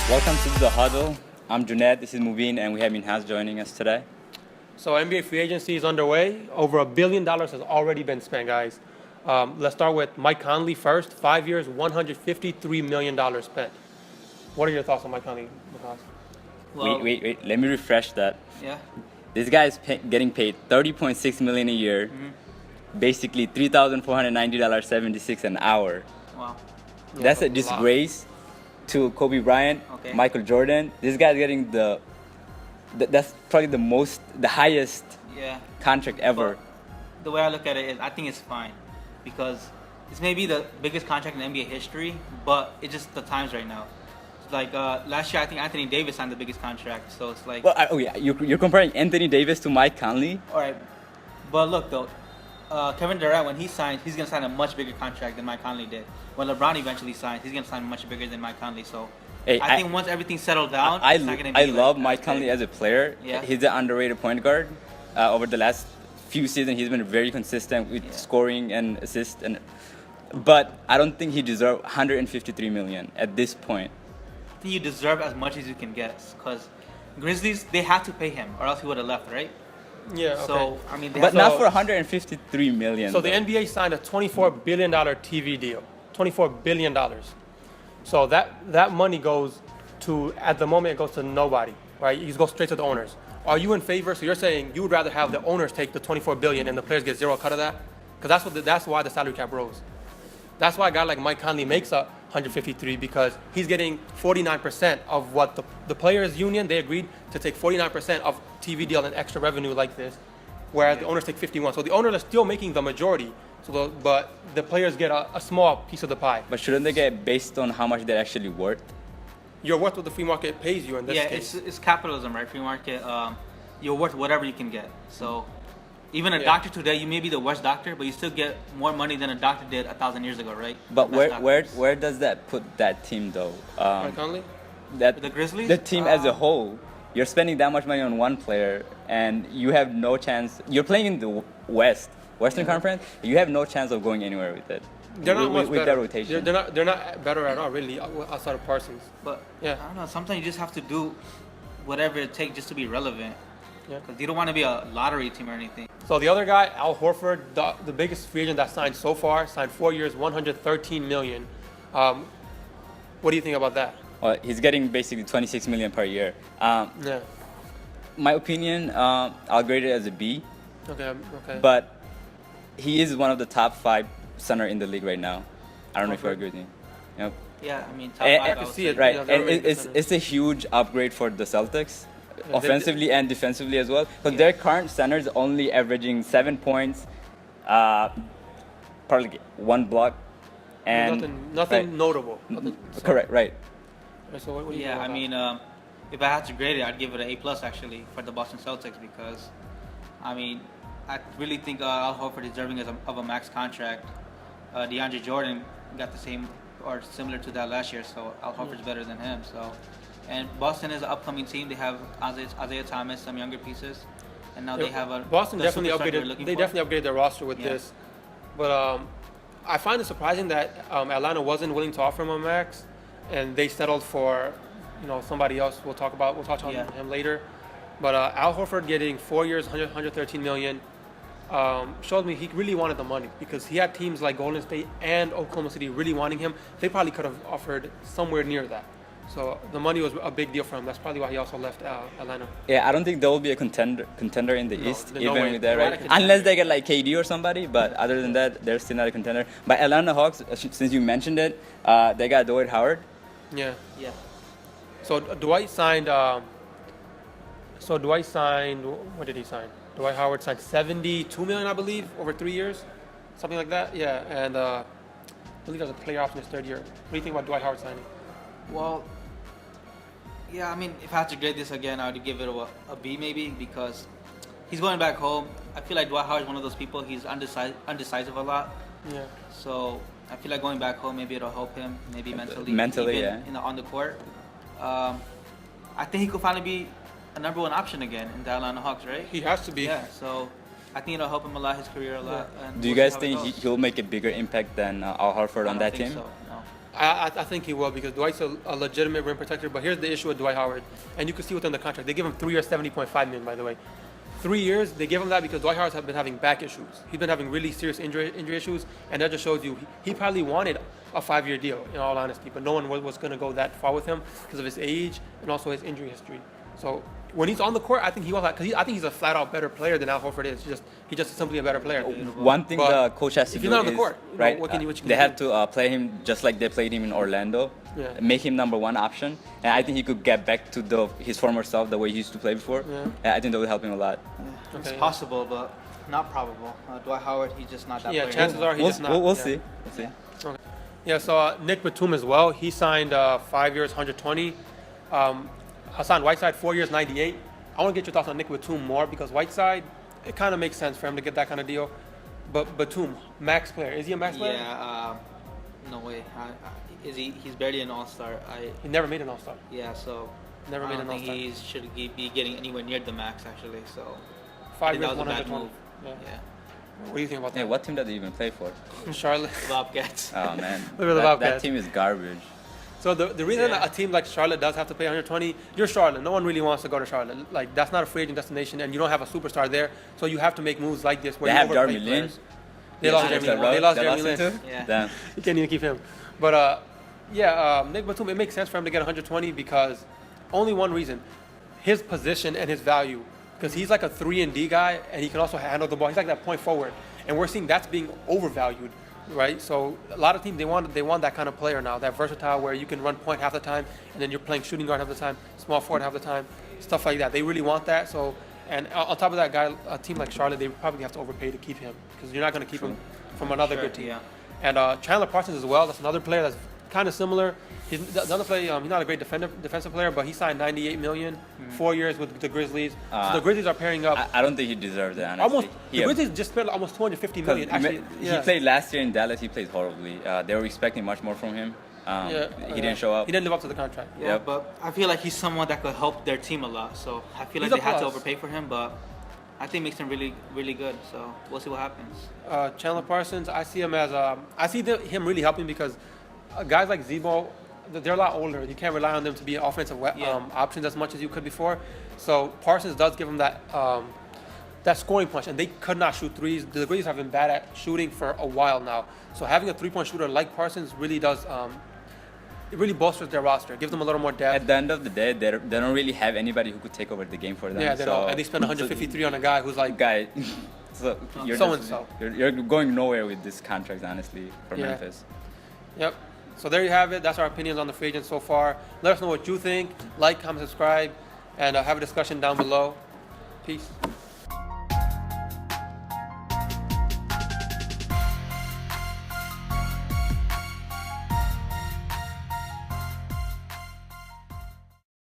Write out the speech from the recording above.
Welcome to the Huddle. I'm Juned, this is Mubin, and we have Minhaz joining us today. So NBA free agency is underway. Over $1 billion has already been spent, guys. Let's start with Mike Conley first. 5 years, $153 million spent. What are your thoughts on Mike Conley, Minhaz? Well, wait. Let me refresh that. Yeah. This guy is getting paid $30.6 million a year, basically $3,490.76 an hour. Wow. Yeah, That's a disgrace to Kobe Bryant, Okay. Michael Jordan. This guy's getting that's probably the highest Yeah. contract ever. But the way I look at it is I think it's fine because it's maybe the biggest contract in NBA history, but it's just the times right now. Like last year, I think Anthony Davis signed the biggest contract, so it's like. Well, you're comparing Anthony Davis to Mike Conley? All right, but look though, Kevin Durant when he signs, he's gonna sign a much bigger contract than Mike Conley did. When LeBron eventually signs, he's gonna sign much bigger than Mike Conley. So Hey, I think once everything's settled down, I it's not gonna be love like Mike that Conley big. as a player. Yeah. He's an underrated point guard. Over the last few seasons, he's been very consistent with scoring and assists. But I don't think he deserves $153 million at this point. I think you deserve as much as you can get, because Grizzlies, they had to pay him, or else he would have left, right? Yeah, okay. So I mean, But not for $153 million. So the NBA signed a $24 billion TV deal. $24 billion. So that money goes to, at the moment, it goes to nobody, right? It goes straight to the owners. Are you in favor? So you're saying you would rather have the owners take the $24 billion and the players get zero cut of that? Because that's why the salary cap rose. That's why a guy like Mike Conley makes a 153, because he's getting 49% of what the players union, they agreed to take 49% of TV deal and extra revenue like this, whereas the owners take 51. So the owners are still making the majority, but the players get a small piece of the pie. But shouldn't they get based on how much they're actually worth? You're worth what the free market pays you in this case. It's capitalism, right? Free market. You're worth whatever you can get. So even a doctor today, you may be the worst doctor, but you still get more money than a doctor did 1,000 years ago, right? But where does that put that team though? Mike Conley? The Grizzlies? The team as a whole. You're spending that much money on one player, and you have no chance. You're playing in the Western Conference. You have no chance of going anywhere with it. They're not much with better. that rotation. They're not better at all, really, outside of Parsons. But Yeah. I don't know. Sometimes you just have to do whatever it takes just to be relevant. Yeah. Because you don't want to be a lottery team or anything. So the other guy, Al Horford, the biggest free agent that signed so far, signed 4 years, $113 million. What do you think about that? Well, he's getting basically $26 million per year. Yeah. My opinion, I'll grade it as a B. Okay. But he is one of the top 5 center in the league right now. I don't know if you agree with me. Yep. Yeah, I mean, top And- five. and- I would see say. it, Right, Yeah, and they're really good it's a huge upgrade for the Celtics, Yeah, offensively and defensively as well. Because their current center is only averaging 7 points, probably 1 block, and Nothing right. notable. Correct, right. So what do you Yeah, think I about mean, if I had to grade it, I'd give it an A+ actually for the Boston Celtics because, I mean, I really think Al Horford is deserving of a max contract. DeAndre Jordan got the same or similar to that last year, so Al Horford's better than him. So, and Boston is an upcoming team. They have Isaiah Thomas, some younger pieces, and now they have a Boston the definitely superstar they're upgraded. looking They for. definitely upgraded their roster with Yeah. this, but I find it surprising that Atlanta wasn't willing to offer him a max, and they settled for somebody else. We'll touch on him later. But Al Horford getting 4 years, $113 million. Showed me he really wanted the money because he had teams like Golden State and Oklahoma City really wanting him. They probably could have offered somewhere near that. So the money was a big deal for him. That's probably why he also left Atlanta. Yeah, I don't think there will be a contender in the East, there's no even way. with that, They're not a right? contender. Unless they get like KD or somebody, but other than that, they're still not a contender. But Atlanta Hawks, since you mentioned it, they got Dwight Howard. Yeah. Yeah. So Dwight signed. What did he sign? Dwight Howard signed $72 million, I believe, over 3 years, something like that. Yeah, and I believe there's a player option in his 3rd year. What do you think about Dwight Howard signing? Well, yeah, I mean, if I had to grade this again, I would give it a B maybe because he's going back home. I feel like Dwight Howard is one of those people, he's undecisive a lot. Yeah. So I feel like going back home, maybe it'll help him, maybe mentally. Mentally, even yeah. on the court. I think he could finally be a number 1 option again in the Atlanta Hawks, right? He has to be. Yeah, so I think it'll help him a lot, his career a lot. Yeah. And Do you we'll guys see how it think goes. he'll make a bigger impact than Al Horford I on don't that think team? So, no. I think he will because Dwight's a legitimate rim protector. But here's the issue with Dwight Howard, and you can see within the contract, they give him 3 years, $70.5 million. By the way, 3 years they give him that because Dwight Howard's been having back issues. He's been having really serious injury issues, and that just shows you he probably wanted a 5-year deal. In all honesty, but no one was going to go that far with him because of his age and also his injury history. So when he's on the court, I think he will. Because I think he's a flat out better player than Al Horford is. He's just simply a better player. One thing But the coach has to if do he's not on the is, court, right, what can you they have to play him just like they played him in Orlando, Yeah. make him number one option, and I think he could get back to his former self, the way he used to play before. Yeah. And I think that would help him a lot. Yeah. It's Okay. possible, but not probable. Dwight Howard, he's just not that Yeah, player. chances are he's We'll, just not. we'll yeah. see. We'll see. Okay. Yeah, so Nick Batum as well. He signed 5 years, 120. Hassan Whiteside, 4 years, 98. I want to get your thoughts on Nick Batum more because Whiteside, it kind of makes sense for him to get that kind of deal. But Batum, max player. Is he a max player? Yeah, no way. Is he? He's barely an all-star. He never made an All-Star. Yeah, so Never I made don't an think All-Star. he should be getting anywhere near the max actually. So 5 I think years, that was a bad 120. move. Yeah. Yeah, What do you think about Hey, that? what team did they even play for? Charlotte. Bobcats. Oh man, Look at the that Bobcats. team is garbage. So the reason Yeah. a team like Charlotte does have to pay 120, you're Charlotte. No one really wants to go to Charlotte. Like that's not a free agent destination, and you don't have a superstar there. So you have to make moves like this where They you have overpay Jeremy Lin. players. They lost Yeah, Jeremy Lin. They lost Jeremy Lin. too? Yeah. Damn. You can't even keep him. But Nick Batum, it makes sense for him to get 120 because only one reason, his position and his value. Because he's like a 3-and-D guy, and he can also handle the ball. He's like that point forward, and we're seeing that's being overvalued, right? So a lot of teams they want that kind of player now, that versatile where you can run point half the time, and then you're playing shooting guard half the time, small forward half the time, stuff like that. They really want that. So, and on top of that, a team like Charlotte, they probably have to overpay to keep him because you're not going to keep him from another Sure, good team. yeah. And Chandler Parsons as well. That's another player that's kind of similar. He's another player. He's not a great defensive player, but he signed $98 million, 4 years with the Grizzlies. So the Grizzlies are pairing up. I don't think he deserves it, honestly. Almost, the Yeah. Grizzlies just spent almost $250 million. Actually, He played last year in Dallas. He played horribly. They were expecting much more from him. He didn't show up. He didn't live up to the contract. Yeah, Yep. but I feel like he's someone that could help their team a lot. So I feel like He's a they had to plus. overpay for him, but I think makes him really, really good. So we'll see what happens. Chandler Parsons, I see him as him really helping because guys like Zebo, they're a lot older. You can't rely on them to be offensive options as much as you could before. So Parsons does give him that scoring punch, and they could not shoot threes. The Grizzlies have been bad at shooting for a while now. So having a 3-point shooter like Parsons really does. It really bolsters their roster. Gives them a little more depth. At the end of the day, they don't really have anybody who could take over the game for them. Yeah, they don't. And they spend 153 on a guy who's like guy. So you're So-and-so. You're going nowhere with this contract, honestly, for Yeah. Memphis. Yep. So there you have it. That's our opinions on the free agents so far. Let us know what you think. Like, comment, subscribe, and have a discussion down below. Peace.